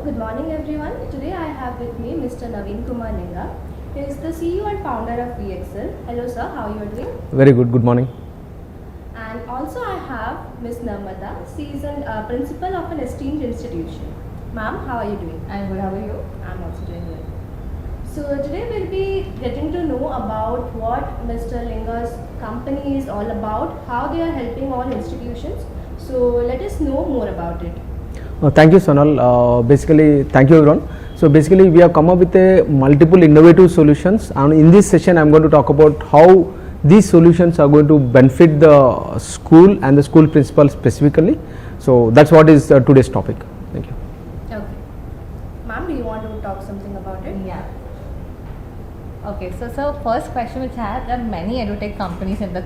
Good morning everyone. Today I have with me Mr. Naveen Kumar Linga. He is the CEO and founder of WeXL. Hello sir, how are you doing? Very good. Good morning. And also I have Ms. Narmada. She is a principal of an esteemed institution. Ma'am, how are you doing? I'm good. How are you? I'm also doing good. So today we'll be getting to know about what Mr. Linga's company is all about, how they are helping all institutions. So let us know more about it. Thank you, Sonal. Basically, thank you everyone. So basically, we have come up with a multiple innovative solutions, and in this session, I'm going to talk about how these solutions are going to benefit the school and the school principal specifically. So that's what is today's topic. Thank you. Okay. Ma'am, do you want to talk something about it? Yeah. Okay, so first question which I have, there are many edutech companies in the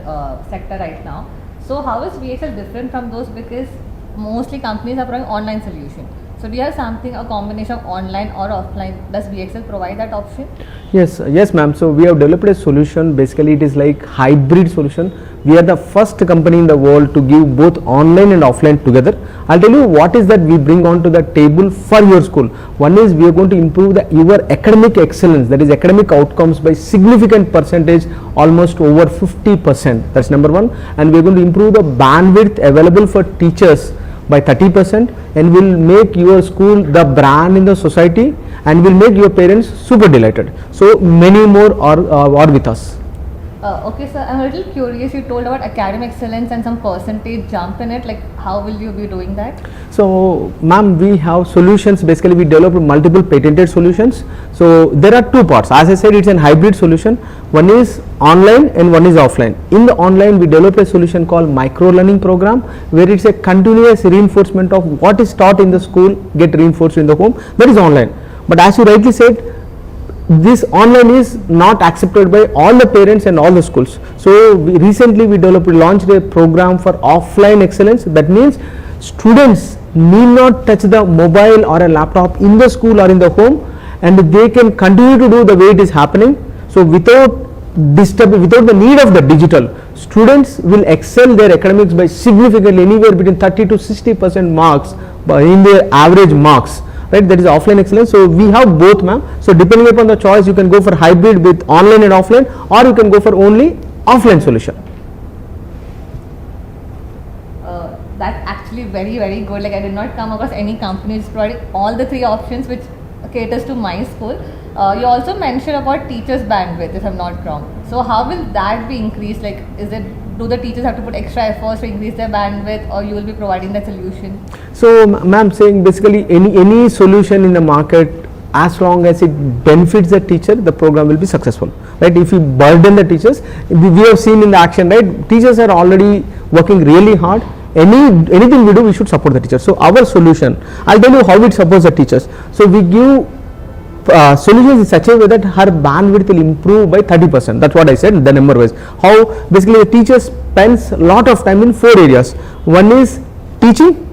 sector right now. So how is WeXL different from those, because mostly companies are providing online solution. So do you have something, a combination of online or offline? Does WeXL provide that option? Yes ma'am. So we have developed a solution. Basically, it is like hybrid solution. We are the first company in the world to give both online and offline together. I'll tell you what is that we bring onto the table for your school. One is we are going to improve your academic excellence, that is academic outcomes, by significant percentage, almost over 50%. That's number one. And we are going to improve the bandwidth available for teachers by 30%, and will make your school the brand in the society, and will make your parents super delighted. So many more are with us. Okay, sir, I'm a little curious. You told about academic excellence and some percentage jump in it. Like, how will you be doing that? So, ma'am, we have solutions. Basically, we develop multiple patented solutions. So, there are two parts. As I said, it's a hybrid solution. One is online and one is offline. In the online, we develop a solution called micro learning program, where it's a continuous reinforcement of what is taught in the school get reinforced in the home. That is online. But as you rightly said, this online is not accepted by all the parents and all the schools. So recently we launched a program for offline excellence. That means students need not touch the mobile or a laptop in the school or in the home, and they can continue to do the way it is happening. So without the need of the digital, students will excel their academics by significantly, anywhere between 30 to 60% marks in their average marks. Right, that is offline excellence. So we have both, ma'am. So depending upon the choice, you can go for hybrid with online and offline, or you can go for only offline solution. That's actually very, very good. Like, I did not come across any company which is providing all the three options which caters to my school. You also mentioned about teachers' bandwidth, if I'm not wrong. So how will that be increased? Like, do the teachers have to put extra efforts to increase their bandwidth, or you will be providing that solution? So, ma'am, saying basically any solution in the market, as long as it benefits the teacher, the program will be successful. Right? If you burden the teachers, we have seen in the action, right? Teachers are already working really hard. Anything we do, we should support the teachers. So our solution, I'll tell you how it supports the teachers. So we give solutions in such a way that her bandwidth will improve by 30%. That's what I said, the number wise. How basically the teacher spends a lot of time in 4 areas. One is teaching.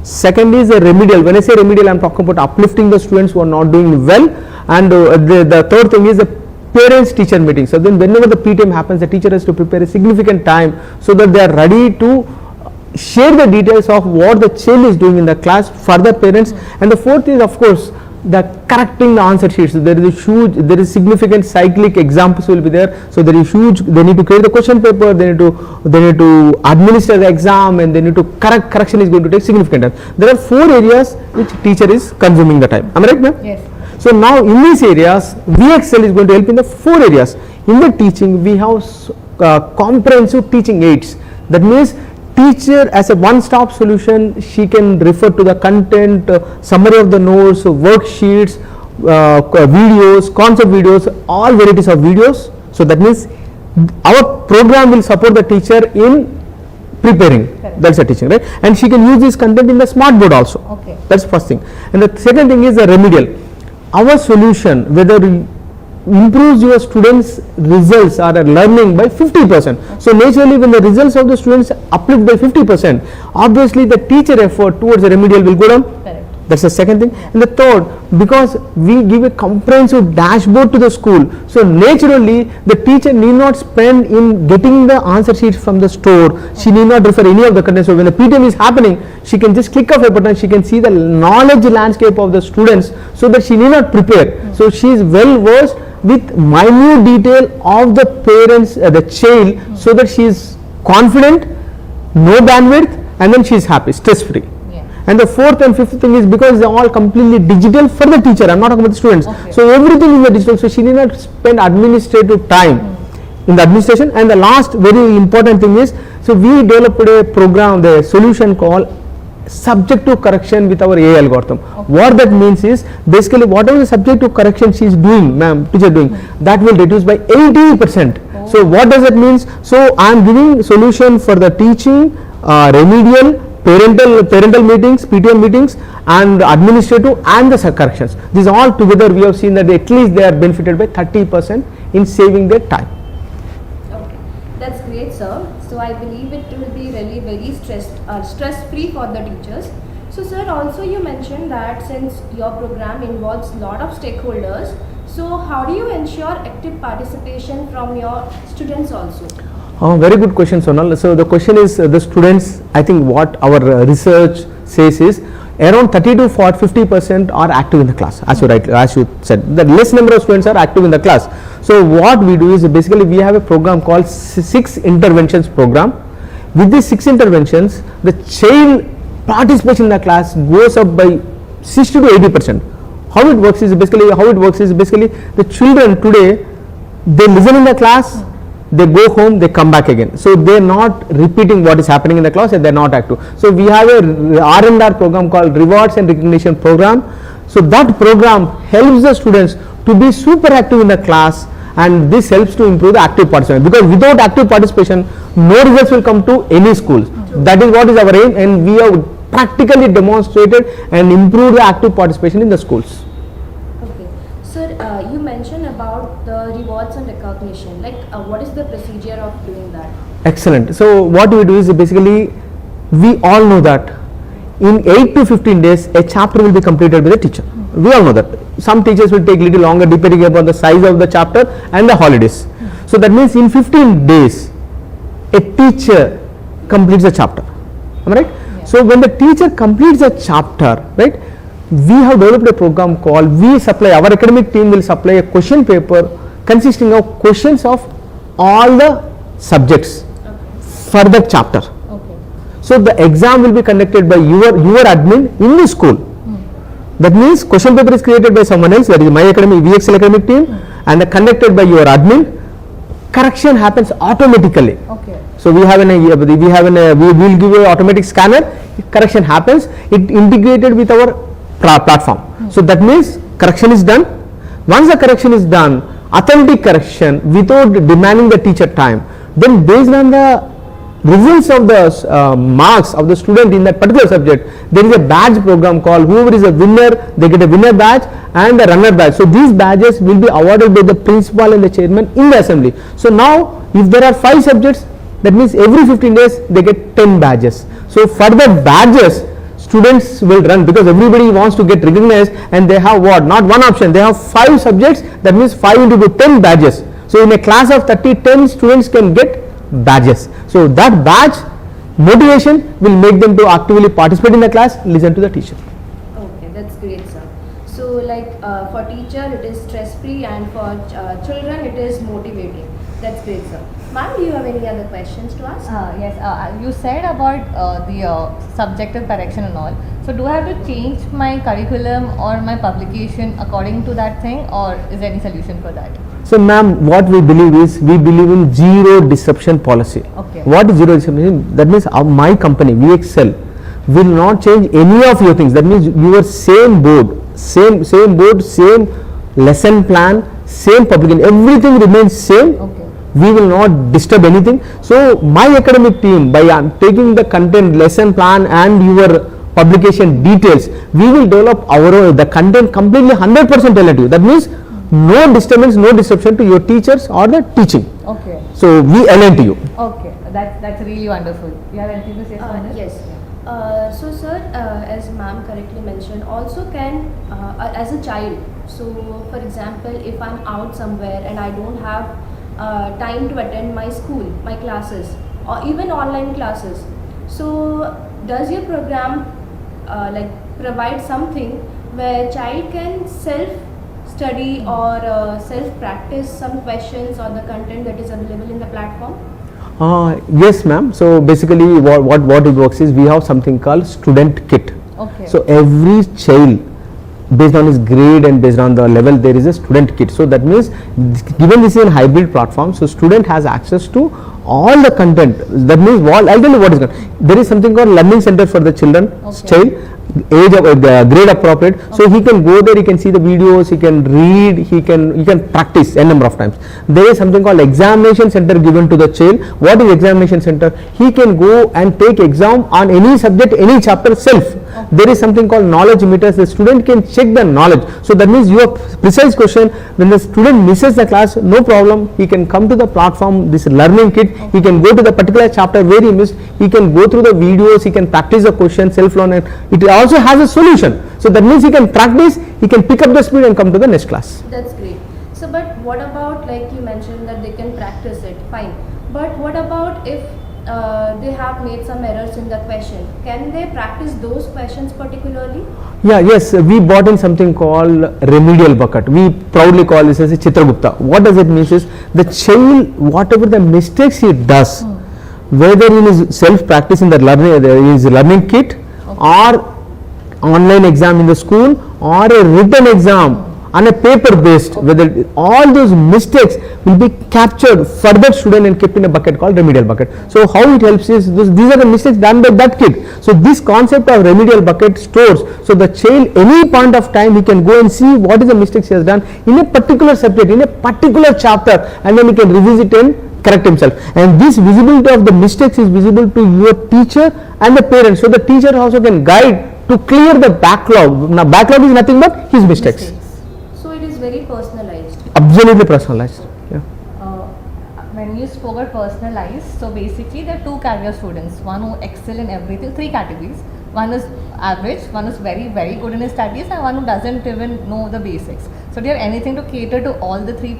Second is the remedial. When I say remedial, I am talking about uplifting the students who are not doing well. And the third thing is the parents teacher meeting. So then whenever the PTM happens, the teacher has to prepare a significant time so that they are ready to share the details of what the child is doing in the class for the parents. And the fourth is, of course, the correcting the answer sheets. So there is significant cyclic examples will be there. So there is huge, they need to create the question paper, they need to administer the exam, and they need to correction is going to take significant time. There are 4 areas which teacher is consuming the time. Am I right, ma'am? Yes. So now in these areas, WeXL is going to help in the 4 areas. In the teaching, we have comprehensive teaching aids. That means teacher as a one-stop solution, she can refer to the content, summary of the notes, worksheets, videos, concept videos, all varieties of videos. So that means our program will support the teacher in preparing. Correct. That's a teaching, right? And she can use this content in the smart board also. Okay. That's first thing. And the second thing is the remedial. Our solution, whether improves your students' results or learning by 50%. So naturally, when the results of the students uplift by 50%, obviously the teacher effort towards the remedial will go down. Correct. That's the second thing. And the third, because we give a comprehensive dashboard to the school, so naturally the teacher need not spend in getting the answer sheets from the store. She need not refer any of the content. So when the PTM is happening, she can just click of a button, she can see the knowledge landscape of the students, so that she need not prepare. So she is well versed with minute detail of the parents, the child, so that she is confident, no bandwidth, and then she is happy, stress free. And the fourth and fifth thing is because they are all completely digital for the teacher. I am not talking about the students. Okay. So everything is the digital. So she need not spend administrative time in the administration. And the last very important thing is, so we developed a program, the solution called subjective correction with our AI algorithm. What that means is, basically whatever the subjective correction she is doing, teacher doing, that will reduce by 80%. So what does that means? So I am giving solution for the teaching, remedial, parental meetings, PTM meetings, and administrative and the corrections. These all together we have seen that at least they are benefited by 30% in saving their time. Okay, that's great, sir. So I believe it will be really very stress-free for the teachers. So sir, also you mentioned that since your program involves a lot of stakeholders, so how do you ensure active participation from your students also? Very good question, Sonal. So the question is, the students, I think what our research says is around 30 to 50% are active in the class, as you said. The less number of students are active in the class. So what we do is, basically we have a program called 6 interventions program. With these 6 interventions, the child participation in the class goes up by 60 to 80%. How it works is basically the children today, they listen in the class, they go home, they come back again. So they are not repeating what is happening in the class, and they are not active. So we have a R&R program called Rewards and Recognition Program. So that program helps the students to be super active in the class, and this helps to improve the active participation, because without active participation, no results will come to any schools. That is what is our aim, and we have practically demonstrated and improved the active participation in the schools. Okay, sir, you mentioned about the rewards and recognition. Like, what is the procedure of doing that? Excellent. So what we do is, basically we all know that in 8 to 15 days a chapter will be completed by the teacher. We all know that. Some teachers will take little longer depending upon the size of the chapter and the holidays. So that means in 15 days a teacher completes the chapter. Am I right? Yeah. So when the teacher completes a chapter, right, we have developed a program called, our academic team will supply a question paper consisting of questions of all the subjects for the chapter. Okay. So the exam will be conducted by your admin in the school. That means question paper is created by someone else, that is my academic, WeXL academic team, and conducted by your admin. Correction happens automatically. Okay. So we will give you an automatic scanner. Correction happens. It integrated with our platform. So that means correction is done. Once the correction is done, authentic correction without demanding the teacher time, then based on the results of the marks of the student in that particular subject, there is a badge program called, whoever is a winner, they get a winner badge and a runner badge. So these badges will be awarded by the principal and the chairman in the assembly. So now if there are 5 subjects, that means every 15 days they get 10 badges. So for the badges, students will run, because everybody wants to get recognized, and they have what? Not one option, they have 5 subjects, that means 5 into 10 badges. So in a class of 30, 10 students can get badges. So that badge motivation will make them to actively participate in the class, listen to the teacher. Okay, that's great, sir. So like for teacher it is stress free, and for children it is motivating. That's great, sir. Ma'am, do you have any other questions to ask? Yes, you said about the subjective correction and all. So do I have to change my curriculum or my publication according to that thing, or is there any solution for that? So ma'am, what we believe is, we believe in zero disruption policy. Okay. What is zero disruption? That means my company, WeXL, will not change any of your things. That means your same board, same lesson plan, same publication, everything remains same. Okay. We will not disturb anything. So my academic team, by taking the content, lesson plan and your publication details, we will develop the content completely 100% relative. That means no disturbance, no disruption to your teachers or the teaching. Okay. So we align to you. Okay. That's really wonderful. You have anything to say, Sonia? Yes. So sir, as ma'am correctly mentioned, also can as a child. So for example, if I'm out somewhere and I don't have time to attend my school, my classes, or even online classes. So does your program like provide something where child can self study or self practice some questions or the content that is available in the platform? Yes, ma'am. So basically, what it works is we have something called student kit. Okay. So every child, based on his grade and based on the level, there is a student kit. So that means, given this is a hybrid platform, so student has access to all the content. That means I'll tell you what is going. There is something called learning center for the children, child, age of grade appropriate. So he can go there, he can see the videos, he can read, he can practice a number of times. There is something called examination center given to the child. What is examination center? He can go and take exam on any subject, any chapter self. There is something called knowledge meters. The student can check the knowledge. So that means your precise question, when the student misses the class, no problem, he can come to the platform, this learning kit, he can go to the particular chapter where he missed, he can go through the videos, he can practice the question, self-learn, and it also has a solution. So that means he can practice, he can pick up the speed and come to the next class. That's great. So but what about, like you mentioned that they can practice it, fine. But what about if they have made some errors in the question? Can they practice those questions particularly? Yes, we bought in something called remedial bucket. We proudly call this as a Chitragupta. What does it mean is, the child, whatever the mistakes he does, whether in his self practice in the learning kit, or online exam in the school, or a written exam on a paper based, whether all those mistakes will be captured for that student and kept in a bucket called remedial bucket. So how it helps is, these are the mistakes done by that kid. So this concept of remedial bucket stores, so the child any point of time he can go and see what is the mistakes he has done in a particular subject, in a particular chapter, and then he can revisit and correct himself. And this visibility of the mistakes is visible to your teacher and the parents. So the teacher also can guide to clear the backlog. Now backlog is nothing but his mistakes. So it is very personalized. Absolutely personalized. Yeah. When you spoke about personalized, so basically there are two category of students. One who excel in everything, three categories. One is average, one is very, very good in his studies, and one who doesn't even know the basics. So do you have anything to cater to all the three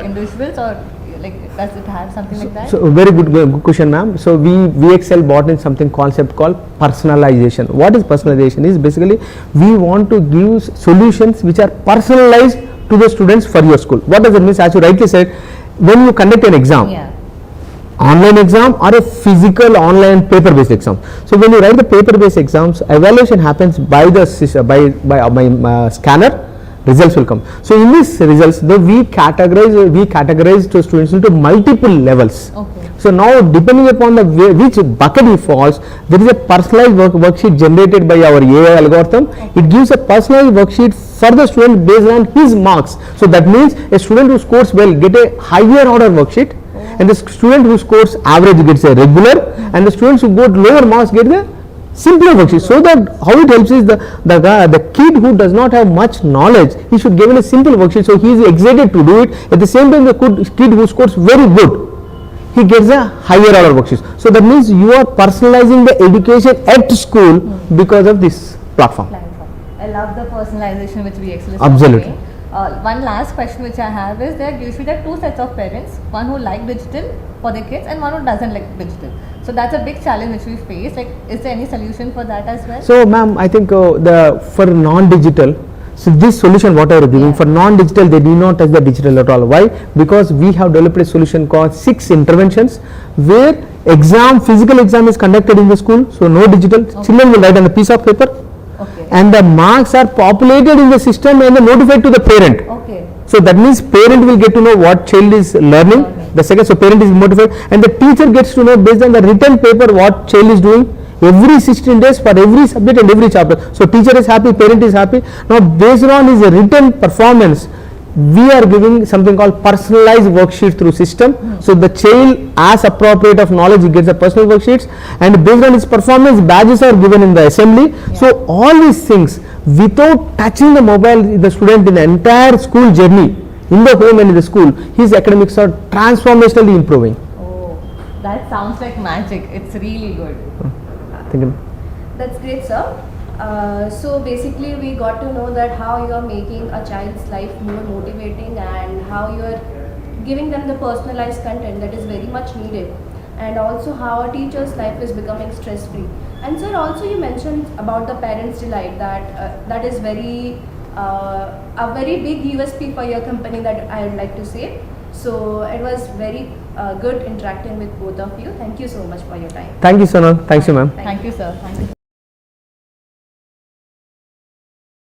individuals, or like does it have something like that? So very good question, ma'am. So WeXL bought in something concept called personalization. What is personalization? Is basically we want to give solutions which are personalized to the students for your school. What does it mean? As you rightly said, when you conduct an exam, online exam or a physical online paper based exam. So when you write the paper based exams, evaluation happens by the scanner. Results will come. So in these results, we categorize to students into multiple levels. Okay. So now, depending upon the which bucket he falls, there is a personalized worksheet generated by our AI algorithm. It gives a personalized worksheet for the student based on his marks. So that means a student who scores well get a higher order worksheet, and the student who scores average gets a regular, and the students who got lower marks get the simpler worksheet. So that how it helps is the kid who does not have much knowledge, he should given a simple worksheet, so he is excited to do it. At the same time, the kid who scores very good, he gets a higher order worksheet. So that means you are personalizing the education at school because of this platform. I love the personalization which WeXL is Absolutely. offering. One last question which I have is, there usually there are two sets of parents, one who like digital for their kids and one who doesn't like digital. So that's a big challenge which we face. Like, is there any solution for that as well? So ma'am, I think for non-digital, so this solution what I am giving, for non-digital they do not touch the digital at all. Why? Because we have developed a solution called 6 interventions, where physical exam is conducted in the school, so no digital. Children will write on a piece of paper, and the marks are populated in the system and notified to the parent. So that means parent will get to know what child is learning. The second, so parent is motivated, and the teacher gets to know based on the written paper what child is doing every 16 days for every subject and every chapter. So teacher is happy, parent is happy. Now based on his written performance, we are giving something called personalized worksheet through system. So the child, as appropriate of knowledge, he gets the personal worksheets, and based on his performance, badges are given in the assembly. So all these things, without touching the mobile, the student in the entire school journey, in the home and in the school, his academics are transformationally improving. Oh, that sounds like magic. It's really good. Thank you. That's great, sir. So basically, we got to know that how you are making a child's life more motivating and how you are giving them the personalized content that is very much needed, and also how a teacher's life is becoming stress-free. And sir, also you mentioned about the parents' delight that is a very big USP for your company that I would like to say. So it was very good interacting with both of you. Thank you so much for your time. Thank you, Sonal. Thanks you, ma'am. Thank you, sir. Thank you.